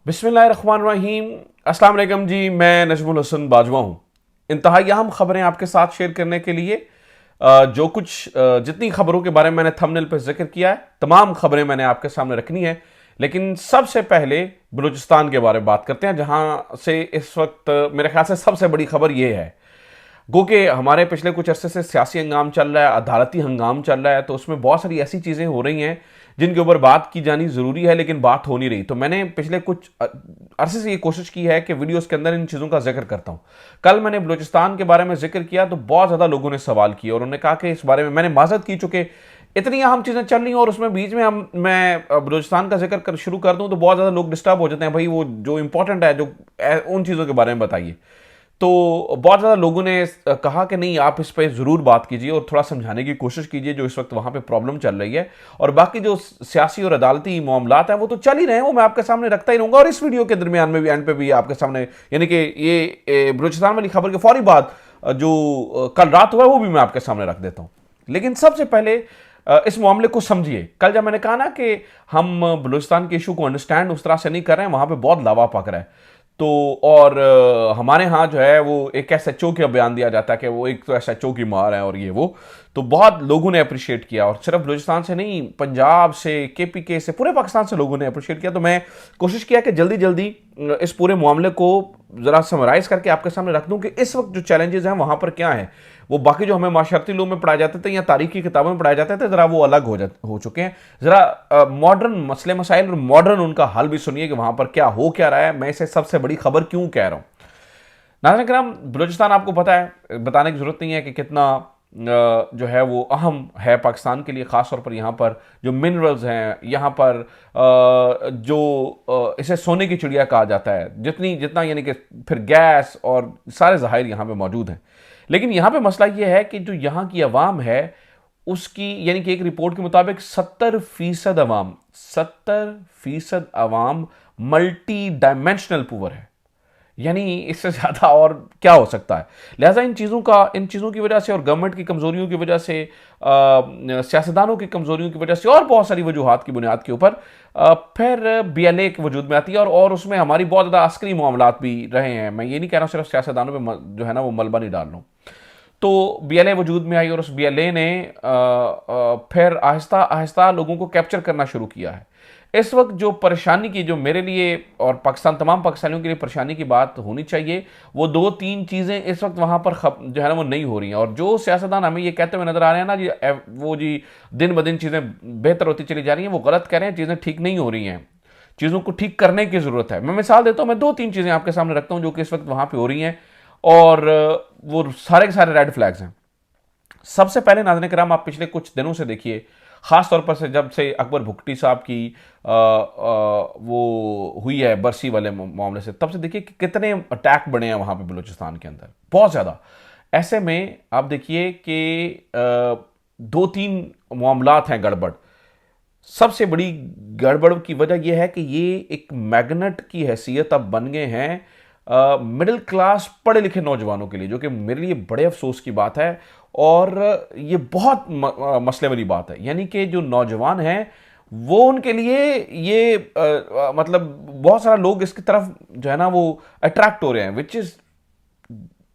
बिस्मिल्लाहिर्रहमानिर्रहीम। अस्सलाम वालेकुम जी, मैं नजमुल हसन बाजवा हूँ। इंतहाई अहम खबरें आपके साथ शेयर करने के लिए जितनी खबरों के बारे में मैंने थंबनेल पर जिक्र किया है, तमाम खबरें मैंने आपके सामने रखनी है। लेकिन सबसे पहले बलूचिस्तान के बारे में बात करते हैं, जहां से इस वक्त मेरे ख्याल से सबसे बड़ी खबर यह है। गो कि हमारे पिछले कुछ अरसे से सियासी हंगाम चल रहा है, अदालती हंगाम चल रहा है, तो उसमें बहुत सारी ऐसी चीज़ें हो रही हैं जिनके ऊपर बात की जानी ज़रूरी है, लेकिन बात हो नहीं रही। तो मैंने पिछले कुछ अरसे से ये कोशिश की है कि वीडियोस के अंदर इन चीज़ों का जिक्र करता हूँ। कल मैंने बलूचिस्तान के बारे में जिक्र किया तो बहुत ज़्यादा लोगों ने सवाल किए और उन्होंने कहा कि इस बारे में मैंने माजरत की, चुके इतनी अहम चीज़ें चल रही हैं और उसमें बीच में मैं बलूचिस्तान का जिक्र शुरू कर दूँ तो बहुत ज़्यादा लोग डिस्टर्ब हो जाते हैं। भाई वो जो इंपॉर्टेंट है, जो उन चीज़ों के बारे में बताइए। तो बहुत ज़्यादा लोगों ने कहा कि नहीं, आप इस पर ज़रूर बात कीजिए और थोड़ा समझाने की कोशिश कीजिए जो इस वक्त वहाँ पे प्रॉब्लम चल रही है। और बाकी जो सियासी और अदालती मामलात हैं वो तो चल ही रहे हैं, वो मैं आपके सामने रखता ही रहूँगा। और इस वीडियो के दरमियान में भी, एंड पे भी आपके सामने, यानी कि ये बलूचिस्तान वाली खबर के फौरी बाद जो कल रात हुआ है वो भी मैं आपके सामने रख देता हूँ। लेकिन सबसे पहले इस मामले को समझिए। कल जब मैंने कहा ना कि हम बलूचिस्तान के इशू को अंडरस्टैंड उस तरह से नहीं कर रहे हैं, वहाँ पे बहुत लावा पक रहा है। तो और हमारे यहाँ जो है वो एक एसएचओ का बयान दिया जाता है कि वो एक तो एसएचओ की मार है और ये वो। तो बहुत लोगों ने अप्रिशिएट किया, और सिर्फ बलूचिस्तान से नहीं, पंजाब से, केपीके से, पूरे पाकिस्तान से लोगों ने अप्रिशिएट किया। तो मैं कोशिश किया कि जल्दी जल्दी इस पूरे मामले को ज़रा समराइज़ करके आपके सामने रख दूं कि इस वक्त जो चैलेंजेस हैं वहाँ पर क्या हैं। वो बाकी जो हमें माशरती लॉ में पढ़ाए जाते थे या तारीख की किताबों में पढ़ाए जाते थे, ज़रा वो अलग हो चुके हैं। ज़रा मॉडर्न मसले मसाइल और मॉडर्न उनका हल भी सुनिए कि वहाँ पर क्या हो क्या रहा है, मैं इसे सबसे बड़ी खबर क्यों कह रहा हूँ। नाज़रीन किराम, बलूचिस्तान आपको पता है, बताने की ज़रूरत नहीं है कि कितना जो है वो अहम है पाकिस्तान के लिए। ख़ास तौर पर यहाँ पर जो मिनरल्स हैं, यहाँ पर इसे सोने की चिड़िया कहा जाता है, जितना यानी कि फिर गैस और सारे ज़हायर यहाँ पे मौजूद हैं। लेकिन यहाँ पे मसला ये है कि जो यहाँ की अवाम है उसकी, यानी कि एक रिपोर्ट के मुताबिक 70% अवाम मल्टी डायमेंशनल पुअर है। यानी इससे ज़्यादा और क्या हो सकता है। लिहाजा इन चीज़ों की वजह से और गवर्नमेंट की कमज़ोरियों की वजह से, सियासतदानों की कमज़ोरियों की वजह से और बहुत सारी वजूहात की बुनियाद के ऊपर फिर बीएलए के वजूद में आती है। और उसमें हमारी बहुत ज़्यादा अस्करी मामलात भी रहे हैं। मैं ये नहीं कह रहा हूँ सिर्फ सियासतदानों पर जो है ना वो मलबा नहीं डाल रहा हूँ। तो बीएलए वजूद में आई और उस बीएलए ने फिर आहिस्ता आहिस्ता लोगों को कैप्चर करना शुरू किया है। इस वक्त जो परेशानी की, जो मेरे लिए और तमाम पाकिस्तानियों के लिए परेशानी की बात होनी चाहिए, वो दो तीन चीज़ें इस वक्त वहाँ पर जो है ना वो नहीं हो रही हैं। और जो सियासतदान हमें ये कहते हुए नजर आ रहे हैं ना जी, वो जी दिन ब दिन चीज़ें बेहतर होती चली जा रही हैं, वो गलत कह रहे हैं। चीज़ें ठीक नहीं हो रही हैं, चीज़ों को ठीक करने की ज़रूरत है। मैं मिसाल देता हूँ, मैं दो तीन चीज़ें आपके सामने रखता हूँ जो कि इस वक्त वहाँ पर हो रही हैं और वो सारे के सारे रेड फ्लैग्स हैं। सबसे पहले नाज़रीन किराम, आप पिछले कुछ दिनों से देखिए, ख़ास तौर पर से जब से अकबर भुगटी साहब की वो हुई है बरसी वाले मामले से, तब से देखिए कि कितने अटैक बढ़े हैं वहाँ पे बलूचिस्तान के अंदर, बहुत ज़्यादा। ऐसे में आप देखिए कि दो तीन मामलात हैं गड़बड़। सबसे बड़ी गड़बड़ की वजह यह है कि ये एक मैग्नेट की हैसियत अब बन गए हैं मिडिल क्लास पढ़े लिखे नौजवानों के लिए, जो कि मेरे लिए बड़े अफसोस की बात है। और ये बहुत मसले वाली बात है। यानी कि जो नौजवान हैं वो, उनके लिए ये मतलब बहुत सारा लोग इसकी तरफ जो है ना वो अट्रैक्ट हो रहे हैं,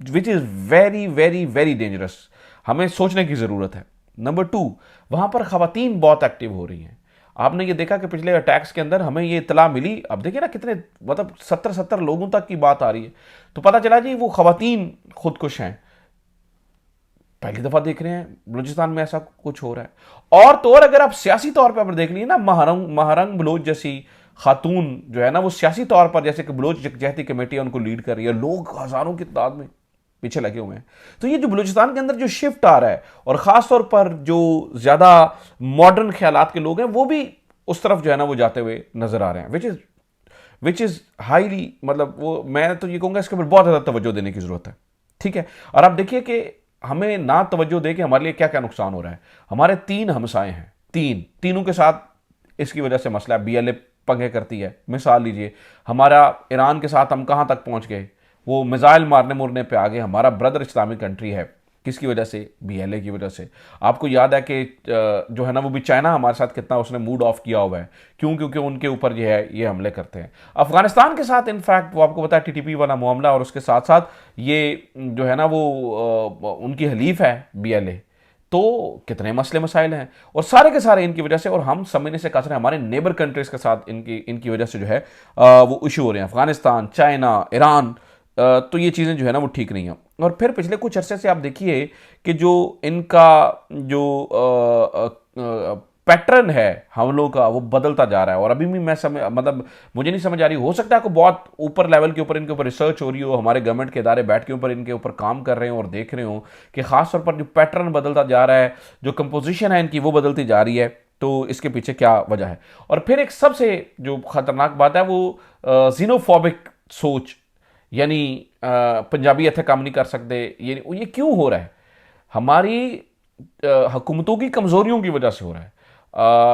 which is very very very dangerous. हमें सोचने की ज़रूरत है। नंबर टू, वहाँ पर ख़वातीन बहुत एक्टिव हो रही हैं। आपने ये देखा कि पिछले अटैक्स के अंदर हमें ये इतला मिली, अब देखिए ना कितने, मतलब 70 लोगों तक की बात आ रही है। तो पता चला जी वो ख़वातीन खुदकुश हैं। पहली दफ़ा देख रहे हैं बलूचिस्तान में ऐसा कुछ हो रहा है। और तो और अगर आप सियासी तौर पर देख लीजिए ना, महारंग बलोच जैसी खातून जो है ना वो सियासी तौर पर, जैसे कि बलोच यकजहती कमेटी है उनको लीड कर रही है, लोग हज़ारों की तादाद में पीछे लगे हुए हैं। तो ये जो बलूचिस्तान के अंदर जो शिफ्ट आ रहा है, और ख़ास तौर पर जो ज़्यादा मॉडर्न ख्यालात के लोग हैं वो भी उस तरफ जो है ना वो जाते हुए नज़र आ रहे हैं, विच इज़ हाईली, मतलब वो मैं तो ये कहूँगा इसके ऊपर बहुत ज़्यादा तवज्जो देने की ज़रूरत है। ठीक है। और आप देखिए कि हमें ना तवज्जो दे के हमारे लिए क्या क्या नुकसान हो रहा है। हमारे तीन हमसाए हैं, तीनों के साथ इसकी वजह से मसला है। बीएलए पंगे करती है। मिसाल लीजिए, हमारा ईरान के साथ हम कहाँ तक पहुँच गए, वो मिसाइल मारने मुरने पे आ गए। हमारा ब्रदर इस्लामिक कंट्री है, किसकी वजह से? बीएलए की वजह से। आपको याद है कि जो है ना वो भी चाइना हमारे साथ कितना उसने मूड ऑफ किया हुआ है। क्यों? क्योंकि उनके ऊपर जो है ये हमले करते हैं। अफगानिस्तान के साथ इनफैक्ट वो आपको पता है टीटीपी वाला मामला, और उसके साथ साथ ये जो है ना वो उनकी हलीफ है बीएलए। तो कितने मसले मसाइल हैं, और सारे के सारे इनकी वजह से, और हम समझने से कसर है हमारे नेबर कंट्रीज के साथ इनकी इनकी वजह से जो है वो इशू हो रहे हैं। अफगानिस्तान, चाइना, ईरान, तो ये चीज़ें जो है ना वो ठीक नहीं है। और फिर पिछले कुछ अरसे से आप देखिए कि जो इनका जो पैटर्न है हमलों का वो बदलता जा रहा है। और अभी भी मैं मतलब मुझे नहीं समझ आ रही, हो सकता है कोई बहुत ऊपर लेवल के ऊपर इनके ऊपर रिसर्च हो रही हो, हमारे गवर्नमेंट के इदारे बैठ के ऊपर इनके ऊपर काम कर रहे हो और देख रहे हो कि खास तौर पर जो पैटर्न बदलता जा रहा है, जो कंपोजिशन है इनकी वो बदलती जा रही है, तो इसके पीछे क्या वजह है। और फिर एक सबसे जो खतरनाक बात है वो जीनोफोबिक सोच, यानी पंजाबी इतने काम नहीं कर सकते, ये क्यों हो रहा है? हमारी हुकूमतों की कमजोरियों की वजह से हो रहा है।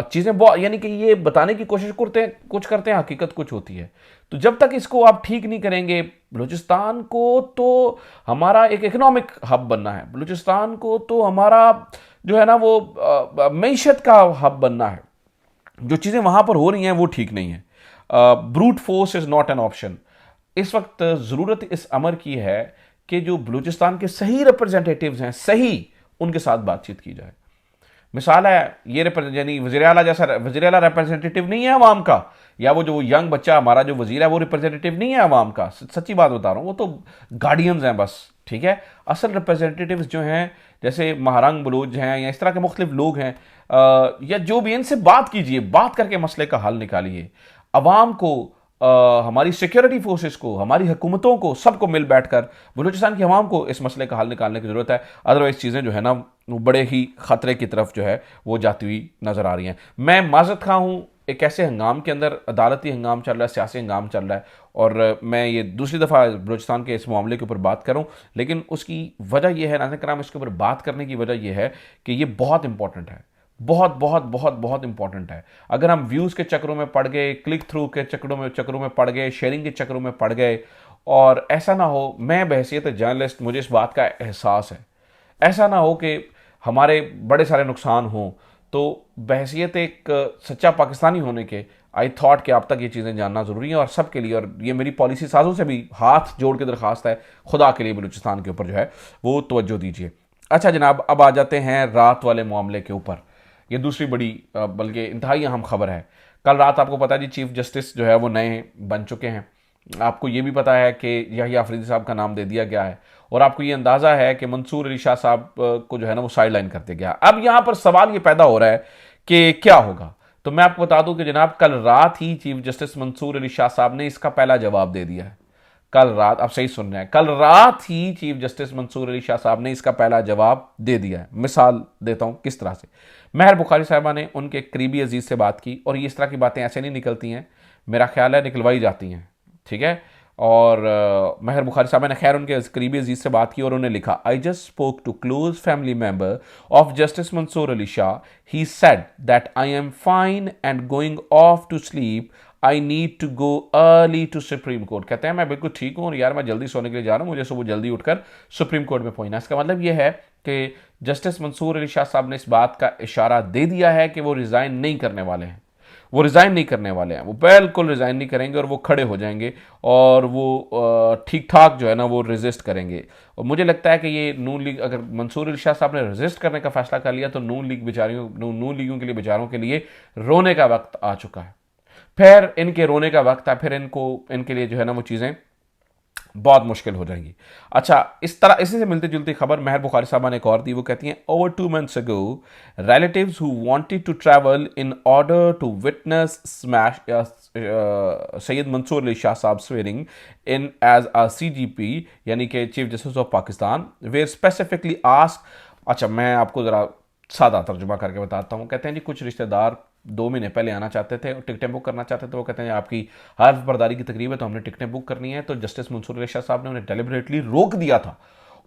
चीज़ें बहुत, यानी कि ये बताने की कोशिश करते हैं, हकीकत कुछ होती है। तो जब तक इसको आप ठीक नहीं करेंगे, बलूचिस्तान को तो हमारा एक इकोनॉमिक हब बनना है, बलूचिस्तान को तो हमारा जो है ना वो मईशत का हब बनना है। जो चीज़ें वहाँ पर हो रही हैं वो ठीक नहीं है। Brute force is not an option. इस वक्त ज़रूरत इस अमर की है कि जो बलूचिस्तान के सही रिप्रेजेंटेटिव्स हैं, सही उनके साथ बातचीत की जाए। मिसाल है ये यानी वज़ीर आला जैसा वज़ीर आला रिप्रेजेंटेटिव नहीं है अवाम का, या वो जो यंग बच्चा हमारा जो वज़ीर है वो रिप्रेजेंटेटिव नहीं है अवाम का। सच्ची बात बता रहा हूँ, वो तो गार्डियंस हैं बस, ठीक है। असल रिप्रेजेंटेटिव्स जो हैं, जैसे महारंग बलूच हैं या इस तरह के मुख्तलिफ लोग हैं, या जो भी, इनसे बात कीजिए, बात करके मसले का हल निकालिए। अवाम को, हमारी सिक्योरिटी फोर्सेस को, हमारी हुकूमतों को, सबको मिल बैठकर बलूचिस्तान की आवाम को इस मसले का हल निकालने की ज़रूरत है। अदरवाइज चीज़ें जो है ना वो बड़े ही ख़तरे की तरफ जो है वो जाती हुई नज़र आ रही हैं। मैं माज़रत खा हूँ, एक ऐसे हंगाम के अंदर अदालती हंगाम चल रहा है, सियासी हंगाम चल रहा है, और मैं ये दूसरी दफ़ा बलूचिस्तान के इस मामले के ऊपर बात करूँ। लेकिन उसकी वजह यह है, नाज़रीन कराम, इसके ऊपर बात करने की वजह यह है कि ये बहुत इंपॉर्टेंट है, बहुत बहुत बहुत बहुत इंपॉर्टेंट है। अगर हम व्यूज़ के चक्रों में पड़ गए, क्लिक थ्रू के चक्रों में पड़ गए, शेयरिंग के चक्रों में पड़ गए, और ऐसा ना हो, मैं बहैसियत जर्नलिस्ट मुझे इस बात का एहसास है, ऐसा ना हो कि हमारे बड़े सारे नुकसान हों, तो बहैसियत एक सच्चा पाकिस्तानी होने के आई थॉट कि आप तक ये चीज़ें जानना ज़रूरी है, और सब के लिए। और ये मेरी पॉलिसी साजों से भी हाथ जोड़ के दरख्वास्त है, खुदा के लिए बलूचिस्तान के ऊपर जो है वो तवज्जो दीजिए। अच्छा जनाब, अब आ जाते हैं रात वाले मामले के ऊपर। ये दूसरी बड़ी बल्कि इंतहाई अहम खबर है। कल रात आपको पता है जी, चीफ जस्टिस जो है वो नए बन चुके हैं। आपको ये भी पता है कि यहिया अफरीदी साहब का नाम दे दिया गया है, और आपको ये अंदाज़ा है कि मंसूर अली शाह साहब को जो है ना वो साइड लाइन कर दिया गया। अब यहाँ पर सवाल ये पैदा हो रहा है कि क्या होगा। तो मैं आपको बता दूं कि जनाब कल रात ही चीफ जस्टिस मंसूर अली शाह साहब ने इसका पहला जवाब दे दिया है। कल रात, आप सही सुन रहे हैं, कल रात ही चीफ जस्टिस मंसूर अली शाह साहब ने इसका पहला जवाब दे दिया है। मिसाल देता हूं किस तरह से। महर बुखारी साहबा ने उनके करीबी अजीज से बात की, और ये इस तरह की बातें ऐसे नहीं निकलती हैं, मेरा ख्याल है निकलवाई जाती हैं, ठीक है। और महर बुखारी साहबा ने खैर उनके करीबी अजीज से बात की, और उन्होंने लिखा, I just spoke to close family member of justice Mansoor Ali Shah, he said that I am fine and going off to sleep, I need to go early to supreme court. कहते हैं मैं बिल्कुल ठीक हूँ, और यार मैं जल्दी सोने के लिए जा रहा हूँ, मुझे सुबह जल्दी उठकर सुप्रीम कोर्ट में पहुंचना। इसका मतलब यह है कि जस्टिस मंसूर अली शाह साहब ने इस बात का इशारा दे दिया है कि वो रिज़ाइन नहीं करने वाले हैं, वो रिज़ाइन नहीं करने वाले हैं, वो बिल्कुल रिज़ाइन नहीं करेंगे, और वो खड़े हो जाएंगे, और वो ठीक ठाक जो है ना वो रेजिस्ट करेंगे। और मुझे लगता है कि ये नून लीग, अगर मंसूर अली शाह साहब ने रेजिस्ट करने का फैसला कर लिया, तो नून लीगों के लिए बेचारों के लिए रोने का वक्त आ चुका है। फिर इनके रोने का वक्त है, फिर इनके लिए जो है ना वो चीज़ें बहुत मुश्किल हो जाएंगी। अच्छा, इस तरह इसी से मिलती जुलती खबर महर बुखारी साहबा ने एक और दी। वो कहती हैं, over 2 months ago relatives who wanted to travel in order to witness smash Syed Mansoor Ali Shah sahab swearing in as a CGP यानी कि chief justice of Pakistan were specifically asked। अच्छा, मैं आपको ज़रा सादा तर्जुमा करके बताता हूँ। कहते हैं जी कुछ रिश्तेदार 2 महीने पहले आना चाहते थे और टिकटें बुक करना चाहते थे। वो कहते हैं आपकी हल्फ बर्दारी की तकरीब है तो हमने टिकटें बुक करनी है। तो जस्टिस मंसूर अली शाह साहब ने उन्हें डेलिबरेटली रोक दिया था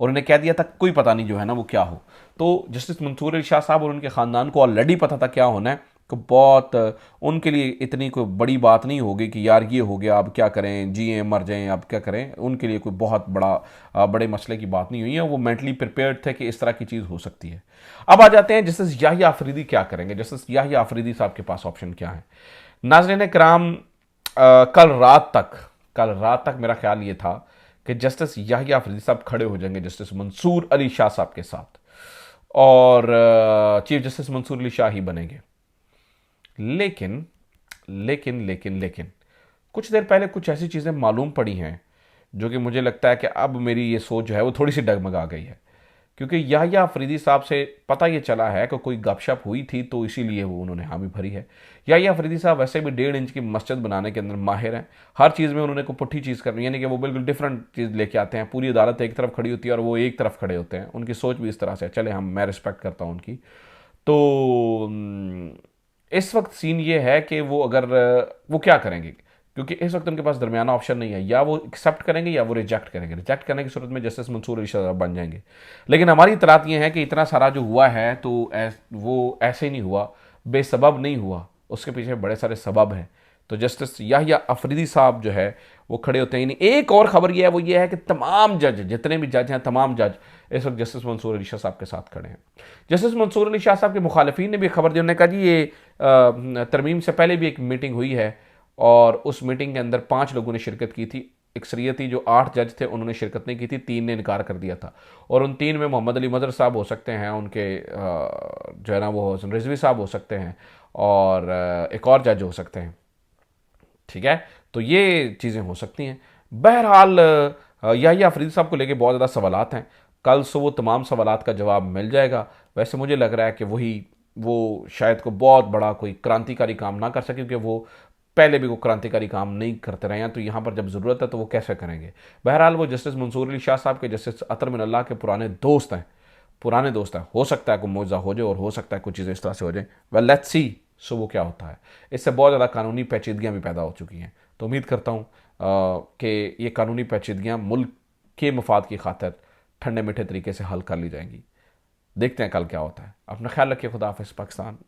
और उन्हें कह दिया था कोई पता नहीं जो है ना वो क्या हो। तो जस्टिस मंसूर अली शाह साहब और उनके ख़ानदान को ऑलरेडी पता था क्या होना है, को बहुत उनके लिए इतनी कोई बड़ी बात नहीं होगी कि यार ये हो गया अब क्या करें, जिए मर जाएं अब क्या करें। उनके लिए कोई बहुत बड़े मसले की बात नहीं हुई है। वो मेंटली प्रिपेयर्ड थे कि इस तरह की चीज़ हो सकती है। अब आ जाते हैं जस्टिस याहिया अफरीदी क्या करेंगे। जस्टिस याहिया अफरीदी साहब के पास ऑप्शन क्या है। नाज़रीन कराम, कल रात तक मेरा ख्याल ये था कि जस्टिस याहिया अफरीदी साहब खड़े हो जाएंगे जस्टिस मंसूर अली शाह साहब के साथ, और चीफ जस्टिस मंसूर अली शाह ही बनेंगे। लेकिन लेकिन लेकिन लेकिन कुछ देर पहले कुछ ऐसी चीज़ें मालूम पड़ी हैं जो कि मुझे लगता है कि अब मेरी ये सोच जो है वो थोड़ी सी डगमगा गई है। क्योंकि याहिया अफरीदी साहब से पता ये चला है कि कोई गपशप हुई थी तो इसीलिए वो उन्होंने हामी भरी है। याहिया अफरीदी साहब वैसे भी 1.5 इंच की मस्जिद बनाने के अंदर माहिर हैं। हर चीज़ में उन्होंने को पुट्ठी चीज़ करनी, यानी कि वो बिल्कुल डिफरेंट चीज़ लेके आते हैं। पूरी अदालत एक तरफ खड़ी होती है और वो एक तरफ खड़े होते हैं। उनकी सोच भी इस तरह से है। चले, मैं रिस्पेक्ट करता हूँ उनकी। तो इस वक्त सीन ये है कि वो अगर वो क्या करेंगे, क्योंकि इस वक्त उनके पास दरमियाना ऑप्शन नहीं है। या वो एक्सेप्ट करेंगे या वो रिजेक्ट करेंगे। रिजेक्ट करने की सूरत में जस्टिस मंसूर अली शाह बन जाएंगे। लेकिन हमारी इतलात ये है कि इतना सारा जो हुआ है तो वो ऐसे ही नहीं हुआ, बेसबब नहीं हुआ, उसके पीछे बड़े सारे सबब हैं। तो जस्टिस याहिया अफरीदी साहब जो है वो खड़े होते हैं। एक और खबर यह है, वो ये है कि तमाम जज, जितने भी जज हैं, तमाम जज इस वक्त जस्टिस मंसूर अली शाह साहब के साथ खड़े हैं। जस्टिस मंसूर अली शाह साहब के मुखालिफिन ने भी खबर दी। उन्होंने कहा जी ये तरमीम से पहले भी एक मीटिंग हुई है और उस मीटिंग के अंदर 5 लोगों ने शिरकत की थी। अक्सरियती जो 8 जज थे उन्होंने शिरकत नहीं की थी, 3 ने इनकार कर दिया था। और उन 3 में मोहम्मद अली मदर साहब हो सकते हैं, उनके जो है ना वो हसन रिजवी साहब हो सकते हैं, और एक और जज हो सकते हैं। ठीक है, तो ये चीज़ें हो सकती हैं। बहरहाल याहिया अफरीदी साहब को लेके बहुत ज़्यादा सवालात हैं। कल से वो तमाम सवालात का जवाब मिल जाएगा। वैसे मुझे लग रहा है कि वो शायद को बहुत बड़ा कोई क्रांतिकारी काम ना कर सके, क्योंकि वो पहले भी वो क्रांतिकारी काम नहीं करते रहे हैं। तो यहाँ पर जब ज़रूरत है तो वो कैसे करेंगे। बहरहाल वो जस्टिस मंसूर अली शाह साहब के, जस्टिस अतर मिनल्लाह के पुराने दोस्त हैं। हो सकता है कोई मौजा हो जाए और हो सकता है कुछ चीज़ें इस तरह से हो जाए। वेल लेट्स सी सो वो क्या होता है। इससे बहुत ज़्यादा कानूनी पेचीदगियाँ भी पैदा हो चुकी हैं। तो उम्मीद करता हूँ कि ये कानूनी पेचीदगियाँ मुल्क के मफाद की खातिर ठंडे मीठे तरीके से हल कर ली जाएंगी। देखते हैं कल क्या होता है। अपना ख्याल रखिए। खुदा हाफिज़। पाकिस्तान।